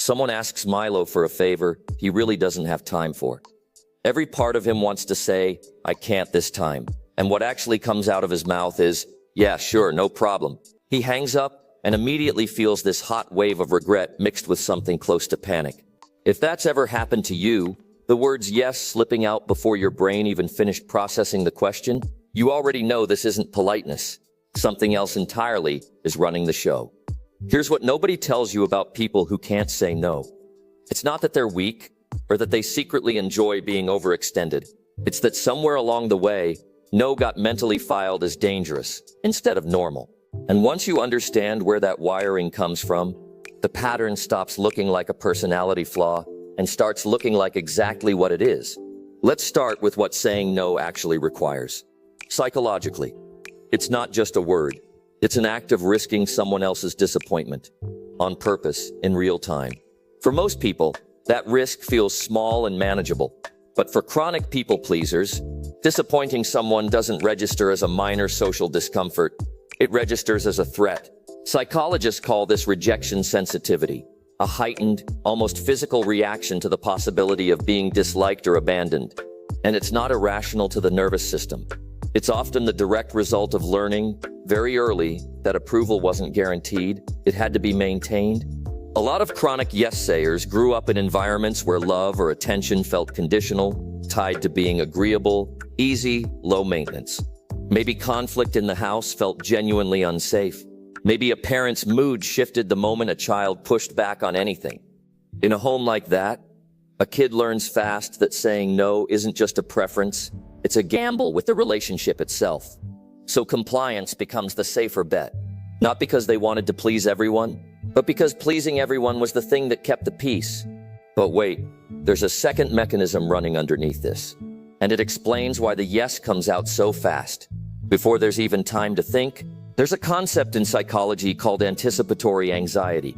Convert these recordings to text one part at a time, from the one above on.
Someone asks Milo for a favor he really doesn't have time for. Every part of him wants to say, "I can't this time." And what actually comes out of his mouth is, "Yeah, sure, no problem." He hangs up and immediately feels this hot wave of regret mixed with something close to panic. If that's ever happened to you, the words yes slipping out before your brain even finished processing the question, you already know this isn't politeness. Something else entirely is running the show. Here's what nobody tells you about people who can't say no. It's not that they're weak or that they secretly enjoy being overextended. It's that somewhere along the way, no got mentally filed as dangerous instead of normal. And once you understand where that wiring comes from, the pattern stops looking like a personality flaw and starts looking like exactly what it is. Let's start with what saying no actually requires. Psychologically, it's not just a word. It's an act of risking someone else's disappointment on purpose in real time. For most people, that risk feels small and manageable. But for chronic people pleasers, disappointing someone doesn't register as a minor social discomfort. It registers as a threat. Psychologists call this rejection sensitivity, a heightened, almost physical reaction to the possibility of being disliked or abandoned. And it's not irrational to the nervous system. It's often the direct result of learning, very early, that approval wasn't guaranteed. It had to be maintained. A lot of chronic yes-sayers grew up in environments where love or attention felt conditional, tied to being agreeable, easy, low maintenance. Maybe conflict in the house felt genuinely unsafe. Maybe a parent's mood shifted the moment a child pushed back on anything. In a home like that, a kid learns fast that saying no isn't just a preference, it's a gamble with the relationship itself. So compliance becomes the safer bet. Not because they wanted to please everyone, but because pleasing everyone was the thing that kept the peace. But wait, there's a second mechanism running underneath this. And it explains why the yes comes out so fast. Before there's even time to think, there's a concept in psychology called anticipatory anxiety,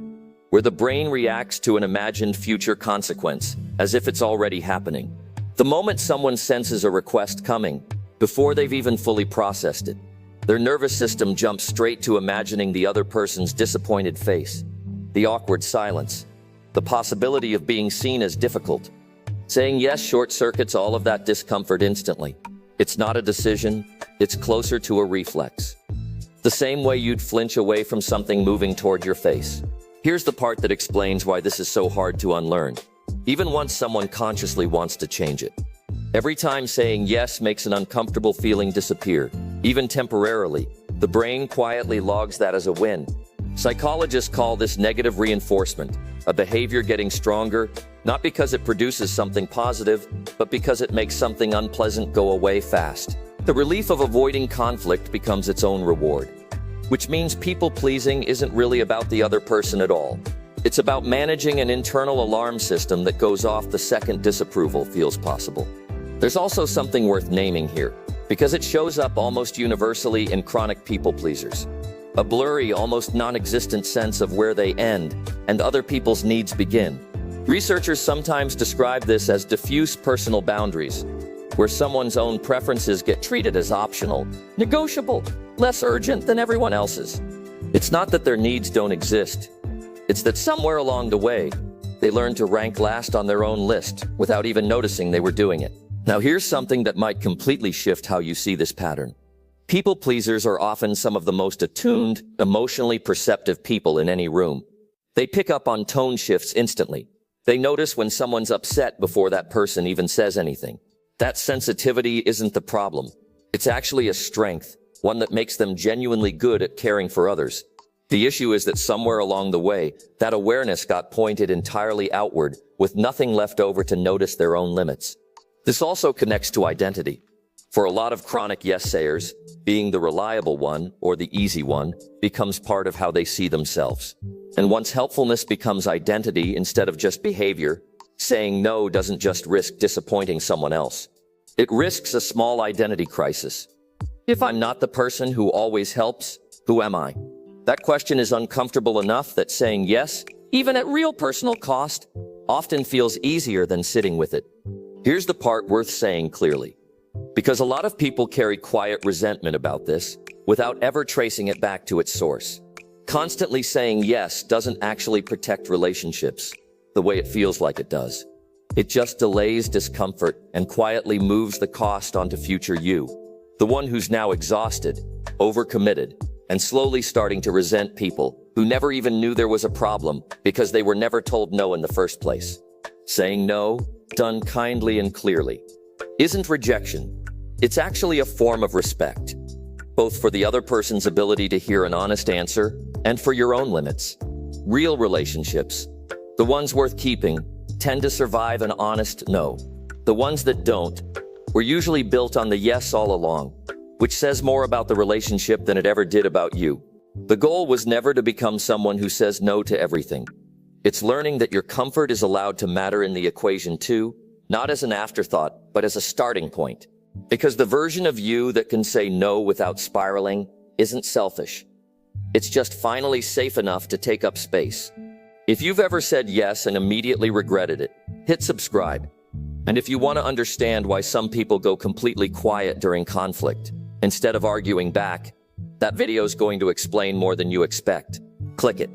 where the brain reacts to an imagined future consequence, as if it's already happening. The moment someone senses a request coming, before they've even fully processed it, their nervous system jumps straight to imagining the other person's disappointed face, the awkward silence, the possibility of being seen as difficult. Saying yes short-circuits all of that discomfort instantly. It's not a decision, it's closer to a reflex. The same way you'd flinch away from something moving toward your face. Here's the part that explains why this is so hard to unlearn, even once someone consciously wants to change it. Every time saying yes makes an uncomfortable feeling disappear, even temporarily, the brain quietly logs that as a win. Psychologists call this negative reinforcement, a behavior getting stronger, not because it produces something positive, but because it makes something unpleasant go away fast. The relief of avoiding conflict becomes its own reward. Which means people-pleasing isn't really about the other person at all. It's about managing an internal alarm system that goes off the second disapproval feels possible. There's also something worth naming here, because it shows up almost universally in chronic people-pleasers. A blurry, almost non-existent sense of where they end and other people's needs begin. Researchers sometimes describe this as diffuse personal boundaries, where someone's own preferences get treated as optional, negotiable, less urgent than everyone else's. It's not that their needs don't exist. It's that somewhere along the way, they learn to rank last on their own list without even noticing they were doing it. Now here's something that might completely shift how you see this pattern. People pleasers are often some of the most attuned, emotionally perceptive people in any room. They pick up on tone shifts instantly. They notice when someone's upset before that person even says anything. That sensitivity isn't the problem. It's actually a strength, one that makes them genuinely good at caring for others. The issue is that somewhere along the way, that awareness got pointed entirely outward, with nothing left over to notice their own limits. This also connects to identity. For a lot of chronic yes-sayers, being the reliable one, or the easy one, becomes part of how they see themselves. And once helpfulness becomes identity instead of just behavior, saying no doesn't just risk disappointing someone else. It risks a small identity crisis. If I'm not the person who always helps, who am I? That question is uncomfortable enough that saying yes, even at real personal cost, often feels easier than sitting with it. Here's the part worth saying clearly. Because a lot of people carry quiet resentment about this, without ever tracing it back to its source. Constantly saying yes doesn't actually protect relationships. the way it feels like it does. It just delays discomfort and quietly moves the cost onto future you, the one who's now exhausted, overcommitted, and slowly starting to resent people who never even knew there was a problem because they were never told no in the first place. Saying no, done kindly and clearly, isn't rejection. It's actually a form of respect, both for the other person's ability to hear an honest answer and for your own limits. Real relationships, the ones worth keeping, tend to survive an honest no. The ones that don't were usually built on the yes all along, which says more about the relationship than it ever did about you. The goal was never to become someone who says no to everything. It's learning that your comfort is allowed to matter in the equation too, not as an afterthought, but as a starting point. Because the version of you that can say no without spiraling isn't selfish. It's just finally safe enough to take up space. If you've ever said yes and immediately regretted it, hit subscribe. And if you want to understand why some people go completely quiet during conflict, instead of arguing back, that video is going to explain more than you expect. Click it.